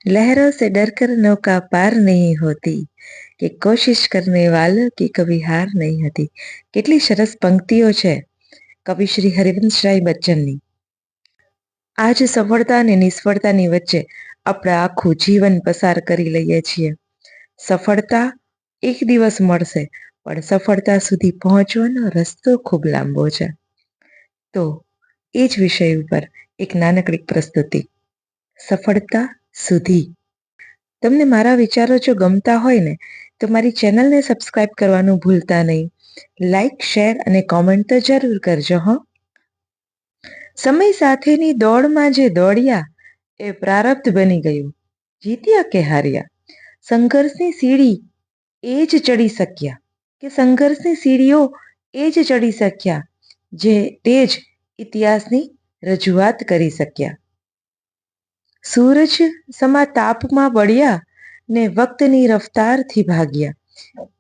लहरों से डरकर नौका पार नहीं होती કે કોશિશ કરને વાલો કે કભી હાર નહીં હતી। કેટલી સરસ પંક્તિઓ છે કવિ શ્રી હરિવંશરાય બચ્ચનની। આજ સફળતા અને નિષ્ફળતાની વચ્ચે આપણે આખું જીવન પસાર કરી લઈએ છીએ। સફળતા એક દિવસ મળશે, પણ સફળતા સુધી પહોંચવાનો રસ્તો ખૂબ લાંબો છે। તો એ જ વિષય ઉપર એક નાનકડી પ્રસ્તુતિ, સફળતા સુધી। તમને મારા વિચારો જો ગમતા હોય ને તો મારી ચેનલને સબસ્ક્રાઇબ કરવાનું ભૂલતા નહીં। લાઈક, શેર અને કોમેન્ટ તો જરૂર કરજો હો। સમય સાથેની દોડમાં જે દોડ્યા એ પ્રારબ્ધ બની ગયું, જીત્યા કે હાર્યા। સંઘર્ષની સીડી એ જ ચડી શક્યા કે સંઘર્ષની સીડીઓ એ જ ચડી શક્યા જે તે જ ઇતિહાસની રજૂઆત કરી શક્યા। સૂરજ સમા તાપમાં બળ્યા ને વક્તની રફતારથી ભાગ્યા,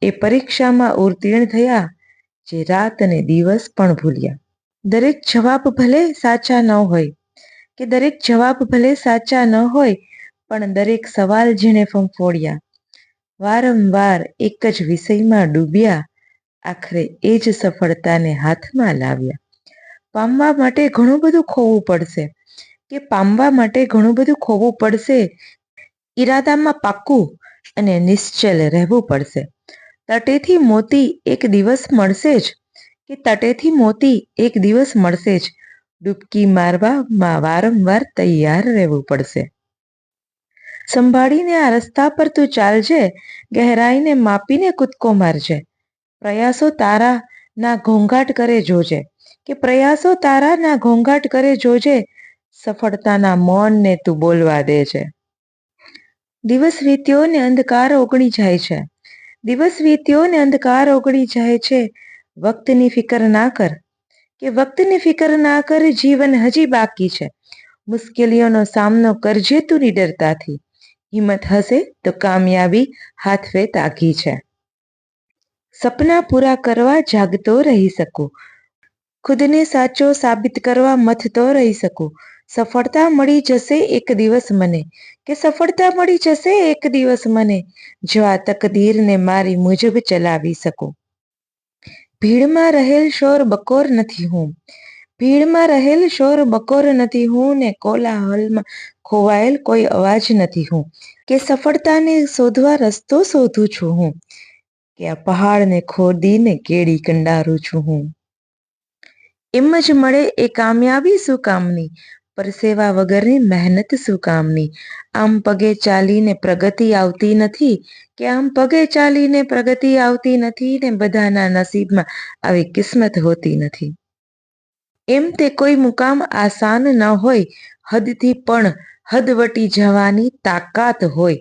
એ પરીક્ષામાં ઉત્તીર્ણ થયા જે રાત અને દિવસ પણ ભૂલ્યા। દરેક જવાબ ભલે સાચા ન હોય કે દરેક જવાબ ભલે સાચા ન હોય, પણ દરેક સવાલ જેણે ફંફોડ્યા, વારંવાર એક જ વિષયમાં ડૂબ્યા, આખરે એ જ સફળતાને હાથમાં લાવ્યા। પામવા માટે ઘણું બધું ખોવું પડશે કે પામવા માટે ઘણું બધું ખોવું પડશે, ઈરાદામાં પાક્કું અને નિશ્ચલ રહેવું પડશે। તટેથી મોતી એક દિવસ મળશે જ કે તટેથી મોતી એક દિવસ મળશે જ, ડૂબકી મારવામાં વારંવાર તૈયાર રહેવું પડશે। સંભાળીને આ રસ્તા પર તું ચાલજે, ગહેરાઈને માપીને કૂદકો મારજે, પ્રયાસો તારા ના ઘોંઘાટ કરે જોજે કે પ્રયાસો તારા ના ઘોંઘાટ કરે જોજે, સફળતાના મૌનને તું બોલવા દેજે। દિવસ વીત્યો ને અંધકાર ઓગળી જાય છે, દિવસ વીત્યો ને અંધકાર ઓગળી જાય છે, વક્તની ફિકર ના કર કે વક્તની ફિકર ના કર, જીવન હજી બાકી છે, મુશ્કેલીઓનો સામનો કરજે તું નિડરતાથી, હિંમત હશે તો કામયાબી હાથવે તાકી છે। સપના પૂરા કરવા જાગતો રહી શકું, ખુદને સાચો સાબિત કરવા મથતો રહી શકું, સફળતા મળી જશે એક દિવસ મને કે સફળતા મળી જશે એક દિવસ મને, જો આ તકદીરને મારી મુજબ ચલાવી શકું। ભીડમાં રહેલ શોર બકોર નથી હું, ભીડમાં રહેલ શોર બકોર નથી હું, ને કોલાહલમાં ખોવાયેલ કોઈ અવાજ નથી હું, કે સફળતાને શોધવા રસ્તો શોધું છું હું, કે આ પહાડને ખોદીને કેડી કંડારું છું હું। એમ જ મળે એ કામયાબી શું કામની, પરસેવા વગરની મહેનત શું કામની, આમ પગે ચાલીને પ્રગતિ આવતી નથી કે આમ પગે ચાલીને પ્રગતિ આવતી નથી, ને બધાના નસીબમાં આવી કિસ્મત હોતી નથી। એમ તે કોઈ મુકામ આસાન ન હોય, હદથી પણ હદ વટી જવાની તાકાત હોય,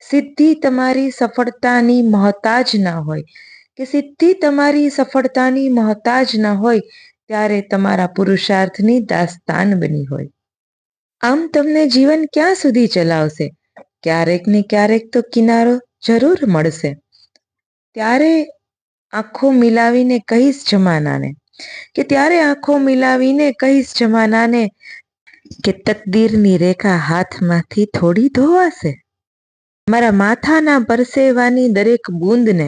સિદ્ધિ તમારી સફળતાની મોહતાજ ના હોય કે સિદ્ધિ તમારી સફળતાની મોહતાજ ના હોય, ત્યારે તમારા પુરુષાર્થની દાસ્તાન બની હોય। આમ તમને જીવન ક્યાં સુધી ચલાવશે, ક્યારેક ને ક્યારેક તો કિનારો જરૂર મળશે, ત્યારે આંખો મિલાવીને કહીશ જમાનાને કે ત્યારે આંખો મિલાવીને કહીશ જમાનાને કે તકદીરની રેખા હાથમાંથી થોડી ધોવાશે। મારા માથાના પરસેવાની દરેક બૂંદને,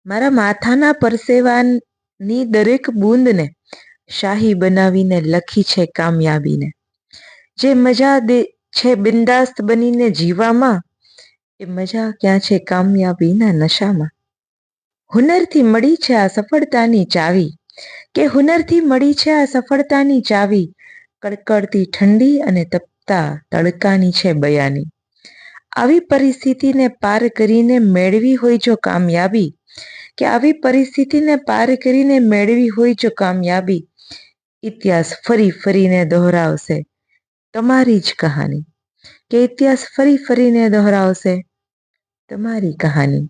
મારા માથાના પરસેવાની દરેક બૂંદને શાહી બનાવીને લખી છે કામયાબીને, જે મજા છે બિંદાસ્ત બનીને જીવામાં, એ મજા ક્યાં છે કામયાબીના નશામાં। હુનરથી મળી છે આ સફળતાની ચાવી કે હુનરથી મળી છે આ સફળતાની ચાવી, કડકડતી ઠંડી અને તપતા તડકાની છે બયાની। આવી પરિસ્થિતિને પાર કરીને મેળવી હોય જો કામયાબી, કે આવી પરિસ્થિતિને પાર કરીને મેળવી હોય જો કામયાબી, ઇતિહાસ ફરી ફરીને દોહરાવશે તમારી જ કહાની, કે ઇતિહાસ ફરી ફરીને દોહરાવશે તમારી કહાની।